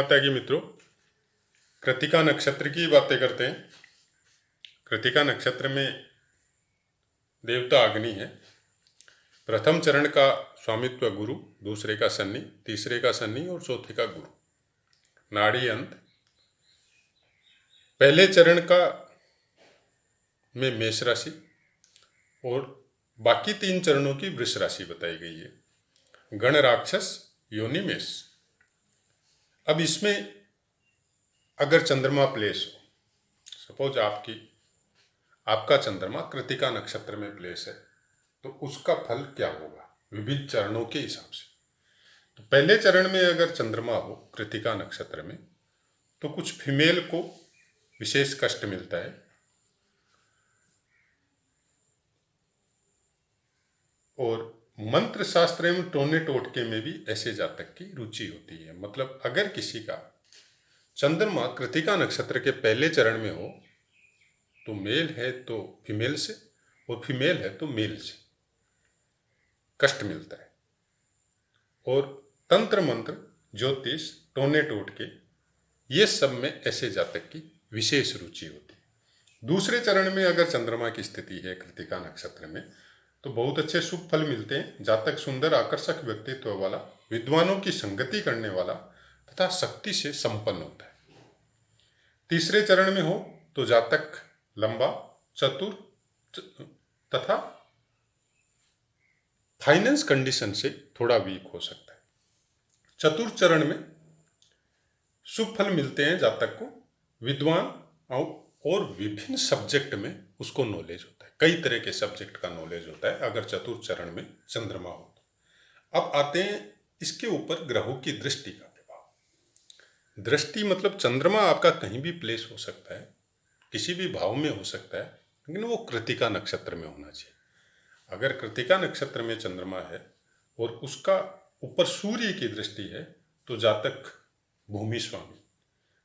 माता की मित्रों, कृतिका नक्षत्र की बातें करते हैं। कृतिका नक्षत्र में देवता अग्नि है। प्रथम चरण का स्वामित्व गुरु, दूसरे का शनि, तीसरे का शनि और चौथे का गुरु। नाड़ी अंत पहले चरण का में मेष राशि और बाकी 3 चरणों की वृष राशि बताई गई है। गण राक्षस योनि मेष। अब इसमें अगर चंद्रमा प्लेस हो, सपोज आपका चंद्रमा कृतिका नक्षत्र में प्लेस है, तो उसका फल क्या होगा विभिन्न चरणों के हिसाब से। तो पहले चरण में अगर चंद्रमा हो कृतिका नक्षत्र में, तो कुछ फीमेल को विशेष कष्ट मिलता है और मंत्र शास्त्र एवं टोने टोटके में भी ऐसे जातक की रुचि होती है। मतलब अगर किसी का चंद्रमा कृतिका नक्षत्र के पहले चरण में हो तो मेल है तो फीमेल से और फीमेल है तो मेल से कष्ट मिलता है। और तंत्र मंत्र ज्योतिष टोने टोटके ये सब में ऐसे जातक की विशेष रुचि होती है। दूसरे चरण में अगर चंद्रमा की स्थिति है कृतिका नक्षत्र में, तो बहुत अच्छे शुभ फल मिलते हैं। जातक सुंदर आकर्षक व्यक्तित्व वाला, विद्वानों की संगति करने वाला तथा शक्ति से संपन्न होता है। तीसरे चरण में हो तो जातक लंबा, चतुर तथा फाइनेंस कंडीशन से थोड़ा वीक हो सकता है। चतुर्थ चरण में शुभ फल मिलते हैं जातक को, विद्वान और विभिन्न सब्जेक्ट में उसको नॉलेज होता है। कई तरह के सब्जेक्ट का नॉलेज होता है अगर चतुर्थ चरण में चंद्रमा हो तो। अब आते हैं इसके ऊपर ग्रहों की दृष्टि का प्रभाव। दृष्टि मतलब चंद्रमा आपका कहीं भी प्लेस हो सकता है, किसी भी भाव में हो सकता है, लेकिन वो कृतिका नक्षत्र में होना चाहिए। अगर कृतिका नक्षत्र में चंद्रमा है और उसका ऊपर सूर्य की दृष्टि है, तो जातक भूमि स्वामी,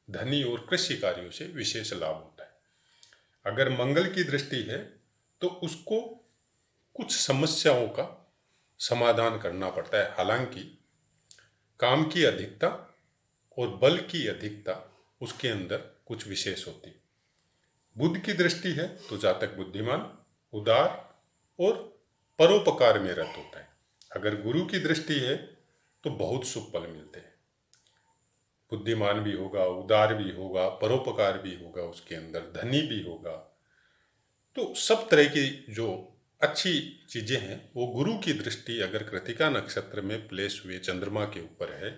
धनी और कृषि कार्यों से विशेष लाभ होता है। अगर मंगल की दृष्टि है तो उसको कुछ समस्याओं का समाधान करना पड़ता है। हालांकि काम की अधिकता और बल की अधिकता उसके अंदर कुछ विशेष होती है। बुध की दृष्टि है तो जातक बुद्धिमान, उदार और परोपकार में रत होता है। अगर गुरु की दृष्टि है तो बहुत शुभ फल मिलते हैं। बुद्धिमान भी होगा, उदार भी होगा, परोपकार भी होगा, उसके अंदर धनी भी होगा। तो सब तरह की जो अच्छी चीजें हैं वो गुरु की दृष्टि अगर कृतिका नक्षत्र में प्लेस हुए चंद्रमा के ऊपर है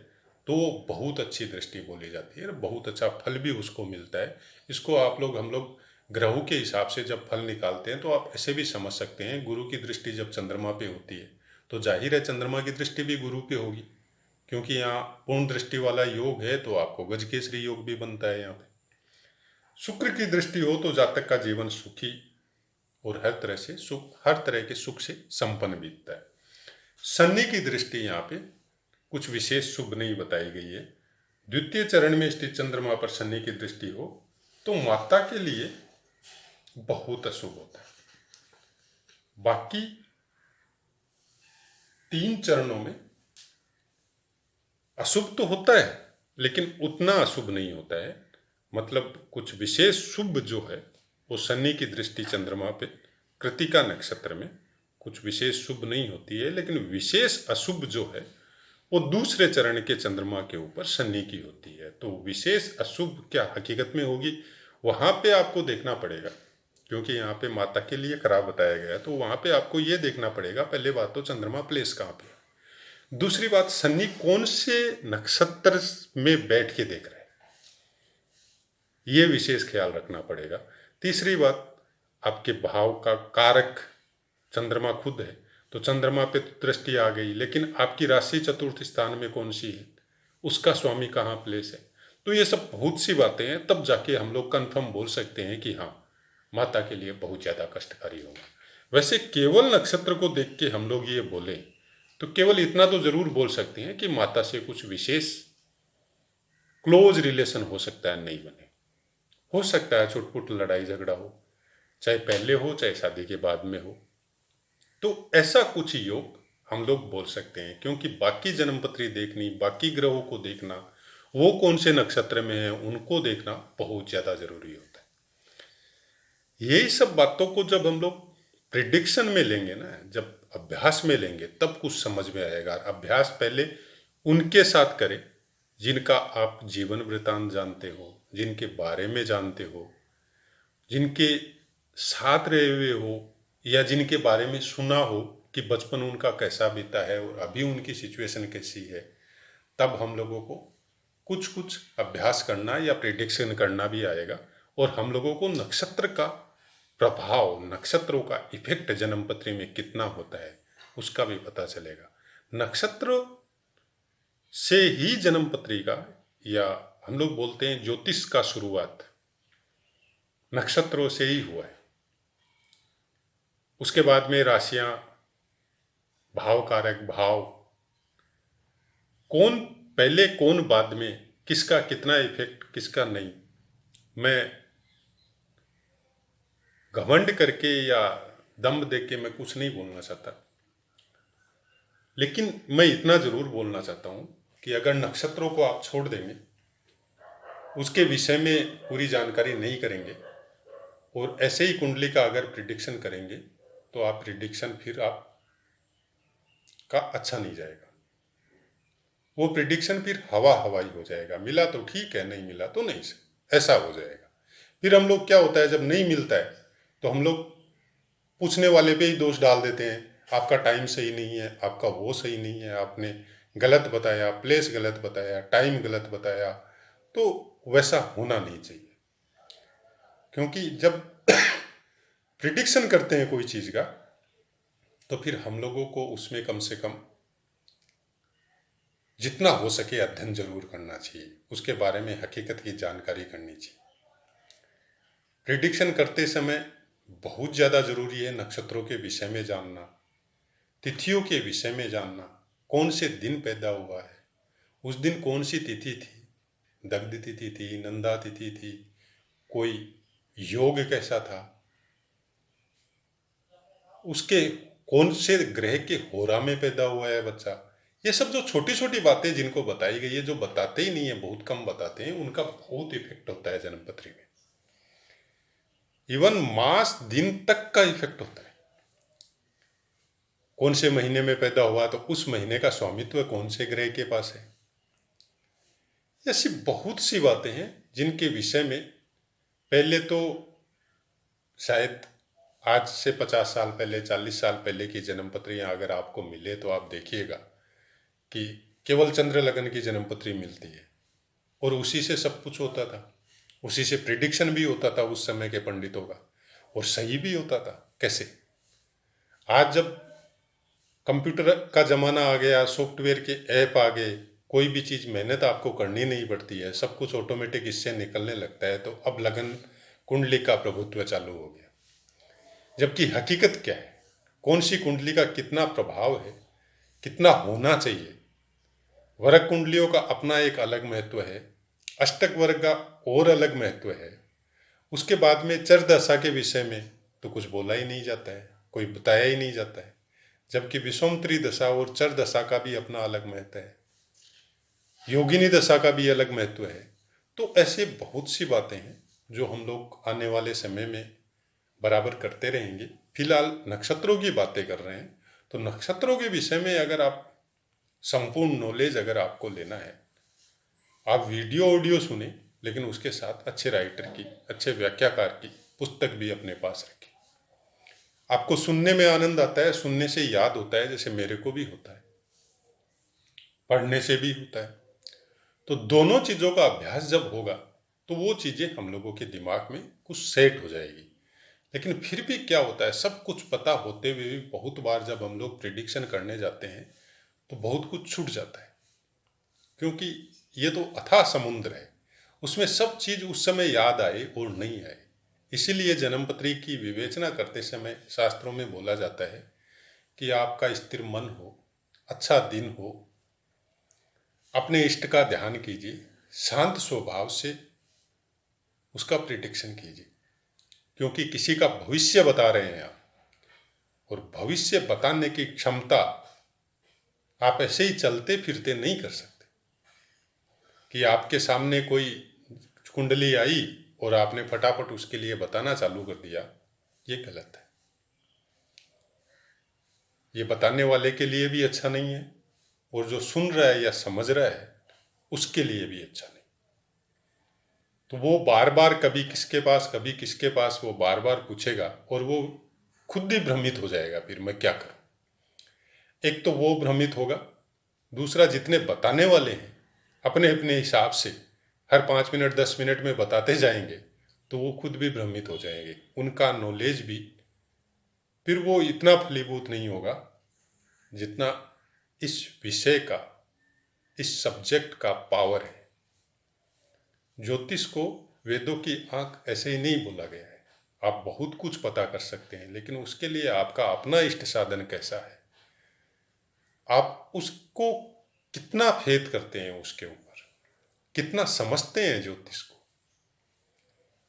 तो बहुत अच्छी दृष्टि बोली जाती है, बहुत अच्छा फल भी उसको मिलता है। इसको हम लोग ग्रहों के हिसाब से जब फल निकालते हैं तो आप ऐसे भी समझ सकते हैं, गुरु की दृष्टि जब चंद्रमा पे होती है तो जाहिर है चंद्रमा की दृष्टि भी गुरु पे होगी, क्योंकि यहाँ पूर्ण दृष्टि वाला योग है तो आपको गजकेसरी योग भी बनता है। यहाँ पे शुक्र की दृष्टि हो तो जातक का जीवन सुखी और हर तरह के सुख से संपन्न बीतता है। शनि की दृष्टि यहाँ पे कुछ विशेष शुभ नहीं बताई गई है। द्वितीय चरण में स्थित चंद्रमा पर शनि की दृष्टि हो तो माता के लिए बहुत अशुभ होता है। बाकी 3 चरणों में अशुभ तो होता है लेकिन उतना अशुभ नहीं होता है। मतलब कुछ विशेष शुभ जो है वो शनि की दृष्टि चंद्रमा पे कृतिका नक्षत्र में कुछ विशेष शुभ नहीं होती है, लेकिन विशेष अशुभ जो है वो दूसरे चरण के चंद्रमा के ऊपर शनि की होती है। तो विशेष अशुभ क्या हकीकत में होगी वहां पे आपको देखना पड़ेगा, क्योंकि यहाँ पे माता के लिए खराब बताया गया है। तो वहां पे आपको ये देखना पड़ेगा, पहले बात तो चंद्रमा प्लेस कहाँ पे है, दूसरी बात शनि कौन से नक्षत्र में बैठ के देख रहा है, ये विशेष ख्याल रखना पड़ेगा। तीसरी बात, आपके भाव का कारक चंद्रमा खुद है तो चंद्रमा पे दृष्टि आ गई, लेकिन आपकी राशि चतुर्थ स्थान में कौन सी है, उसका स्वामी कहाँ प्लेस है। तो ये सब बहुत सी बातें हैं, तब जाके हम लोग कन्फर्म बोल सकते हैं कि हाँ माता के लिए बहुत ज़्यादा कष्टकारी होगा। वैसे केवल नक्षत्र को देख के हम लोग ये बोले तो केवल इतना तो जरूर बोल सकते हैं कि माता से कुछ विशेष क्लोज रिलेशन हो सकता है, नहीं बने, हो सकता है छुटपुट लड़ाई झगड़ा हो, चाहे पहले हो चाहे शादी के बाद में हो। तो ऐसा कुछ योग हम लोग बोल सकते हैं, क्योंकि बाकी जन्मपत्री देखनी, बाकी ग्रहों को देखना वो कौन से नक्षत्र में है उनको देखना बहुत ज़्यादा जरूरी होता है। यही सब बातों को जब हम लोग प्रिडिक्शन में लेंगे ना, जब अभ्यास में लेंगे, तब कुछ समझ में आएगा। अभ्यास पहले उनके साथ करें जिनका आप जीवन वृतांत जानते हो, जिनके बारे में जानते हो, जिनके साथ रहे हुए हो, या जिनके बारे में सुना हो कि बचपन उनका कैसा बीता है और अभी उनकी सिचुएशन कैसी है। तब हम लोगों को कुछ कुछ अभ्यास करना या प्रिडिक्शन करना भी आएगा, और हम लोगों को नक्षत्र का प्रभाव, नक्षत्रों का इफेक्ट जन्मपत्री में कितना होता है उसका भी पता चलेगा। नक्षत्र से ही जन्मपत्री का, या हम लोग बोलते हैं ज्योतिष का शुरुआत नक्षत्रों से ही हुआ है। उसके बाद में राशियां, भाव कारक, भाव कौन पहले कौन बाद में, किसका कितना इफेक्ट किसका नहीं, मैं घमंड करके या दम्भ दे के मैं कुछ नहीं बोलना चाहता, लेकिन मैं इतना जरूर बोलना चाहता हूं कि अगर नक्षत्रों को आप छोड़ देंगे, उसके विषय में पूरी जानकारी नहीं करेंगे और ऐसे ही कुंडली का अगर प्रिडिक्शन करेंगे, तो आप प्रिडिक्शन फिर आप का अच्छा नहीं जाएगा। वो प्रिडिक्शन फिर हवा हवाई हो जाएगा, मिला तो ठीक है, नहीं मिला तो नहीं, ऐसा हो जाएगा। फिर हम लोग क्या होता है, जब नहीं मिलता है तो हम लोग पूछने वाले पे ही दोष डाल देते हैं, आपका टाइम सही नहीं है, आपका वो सही नहीं है, आपने गलत बताया, प्लेस गलत बताया, टाइम गलत बताया। तो वैसा होना नहीं चाहिए, क्योंकि जब प्रिडिक्शन करते हैं कोई चीज़ का, तो फिर हम लोगों को उसमें कम से कम जितना हो सके अध्ययन जरूर करना चाहिए, उसके बारे में हकीकत की जानकारी करनी चाहिए। प्रिडिक्शन करते समय बहुत ज़्यादा ज़रूरी है नक्षत्रों के विषय में जानना, तिथियों के विषय में जानना, कौन से दिन पैदा हुआ है, उस दिन कौन सी तिथि थी, दग्ध तिथि थी, नंदा तिथि थी, कोई योग कैसा था, उसके कौन से ग्रह के होरा में पैदा हुआ है बच्चा। ये सब जो छोटी छोटी बातें जिनको बताई गई है, जो बताते ही नहीं है, बहुत कम बताते हैं, उनका बहुत इफेक्ट होता है जन्मपत्री में। इवन मास दिन तक का इफेक्ट होता है। कौन से महीने में पैदा हुआ तो उस महीने का स्वामित्व कौन से ग्रह के पास है। ऐसी बहुत सी बातें हैं जिनके विषय में पहले तो शायद आज से 50 साल पहले, 40 साल पहले की जन्मपत्रियां अगर आपको मिले तो आप देखिएगा कि केवल चंद्र लगन की जन्मपत्री मिलती है, और उसी से सब कुछ होता था, उसी से प्रिडिक्शन भी होता था उस समय के पंडितों का, और सही भी होता था। कैसे आज जब कंप्यूटर का ज़माना आ गया, सॉफ्टवेयर के ऐप आ गए, कोई भी चीज़ मेहनत आपको करनी नहीं पड़ती है, सब कुछ ऑटोमेटिक इससे निकलने लगता है, तो अब लगन कुंडली का प्रभुत्व चालू हो गया। जबकि हकीकत क्या है, कौन सी कुंडली का कितना प्रभाव है, कितना होना चाहिए। वर्ग कुंडलियों का अपना एक अलग महत्व है, अष्टक वर्ग का और अलग महत्व है। उसके बाद में चर दशा के विषय में तो कुछ बोला ही नहीं जाता है, कोई बताया ही नहीं जाता है, जबकि विषमत्री दशा और चर दशा का भी अपना अलग महत्व है, योगिनी दशा का भी अलग महत्व है। तो ऐसे बहुत सी बातें हैं जो हम लोग आने वाले समय में बराबर करते रहेंगे। फिलहाल नक्षत्रों की बातें कर रहे हैं, तो नक्षत्रों के विषय में अगर आप संपूर्ण नॉलेज अगर आपको लेना है, आप वीडियो ऑडियो सुने, लेकिन उसके साथ अच्छे राइटर की, अच्छे व्याख्याकार की पुस्तक भी अपने पास रखें। आपको सुनने में आनंद आता है, सुनने से याद होता है, जैसे मेरे को भी होता है, पढ़ने से भी होता है। तो दोनों चीज़ों का अभ्यास जब होगा तो वो चीज़ें हम लोगों के दिमाग में कुछ सेट हो जाएगी। लेकिन फिर भी क्या होता है, सब कुछ पता होते हुए भी बहुत बार जब हम लोग प्रिडिक्शन करने जाते हैं तो बहुत कुछ छूट जाता है, क्योंकि ये तो अथाह समुद्र है, उसमें सब चीज़ उस समय याद आए और नहीं आए। इसीलिए जन्मपत्री की विवेचना करते समय शास्त्रों में बोला जाता है कि आपका स्थिर मन हो, अच्छा दिन हो, अपने इष्ट का ध्यान कीजिए, शांत स्वभाव से उसका प्रिडिक्शन कीजिए, क्योंकि किसी का भविष्य बता रहे हैं आप, और भविष्य बताने की क्षमता आप ऐसे ही चलते फिरते नहीं कर सकते। कि आपके सामने कोई कुंडली आई और आपने फटाफट उसके लिए बताना चालू कर दिया, ये गलत है। ये बताने वाले के लिए भी अच्छा नहीं है और जो सुन रहा है या समझ रहा है उसके लिए भी अच्छा नहीं। तो वो बार बार कभी किसके पास वो बार बार पूछेगा और वो खुद ही भ्रमित हो जाएगा, फिर मैं क्या करूं। एक तो वो भ्रमित होगा, दूसरा जितने बताने वाले हैं अपने अपने हिसाब से हर 5 मिनट 10 मिनट में बताते जाएंगे तो वो खुद भी भ्रमित हो जाएंगे। उनका नॉलेज भी फिर वो इतना फलीभूत नहीं होगा जितना इस विषय का, इस सब्जेक्ट का पावर है। ज्योतिष को वेदों की आंख ऐसे ही नहीं बोला गया है। आप बहुत कुछ पता कर सकते हैं, लेकिन उसके लिए आपका अपना इष्ट साधन कैसा है, आप उसको कितना फेथ करते हैं, उसके ऊपर कितना समझते हैं ज्योतिष को,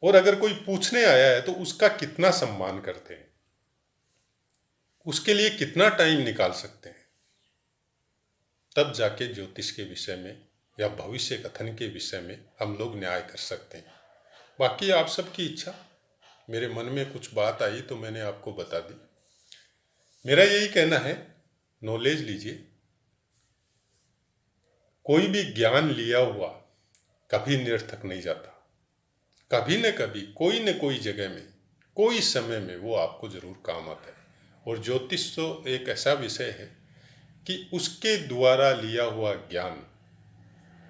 और अगर कोई पूछने आया है तो उसका कितना सम्मान करते हैं, उसके लिए कितना टाइम निकाल सकते हैं, तब जाके ज्योतिष के विषय में या भविष्य कथन के विषय में हम लोग न्याय कर सकते हैं। बाकी आप सबकी इच्छा। मेरे मन में कुछ बात आई तो मैंने आपको बता दी। मेरा यही कहना है, नॉलेज लीजिए। कोई भी ज्ञान लिया हुआ कभी निरर्थक नहीं जाता। कभी न कभी कोई न कोई जगह में, कोई समय में वो आपको जरूर काम आता है। और ज्योतिष तो एक ऐसा विषय है कि उसके द्वारा लिया हुआ ज्ञान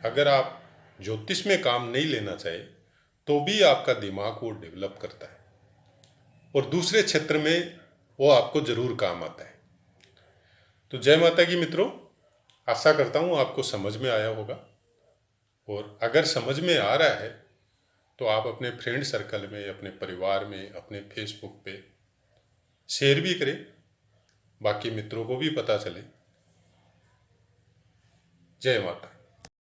अगर आप ज्योतिष में काम नहीं लेना चाहे तो भी आपका दिमाग वो डेवलप करता है और दूसरे क्षेत्र में वो आपको जरूर काम आता है। तो जय माता की मित्रों, आशा करता हूँ आपको समझ में आया होगा। और अगर समझ में आ रहा है तो आप अपने फ्रेंड सर्कल में, अपने परिवार में, अपने फेसबुक पे शेयर भी करें, बाकी मित्रों को भी पता चले। जय माता।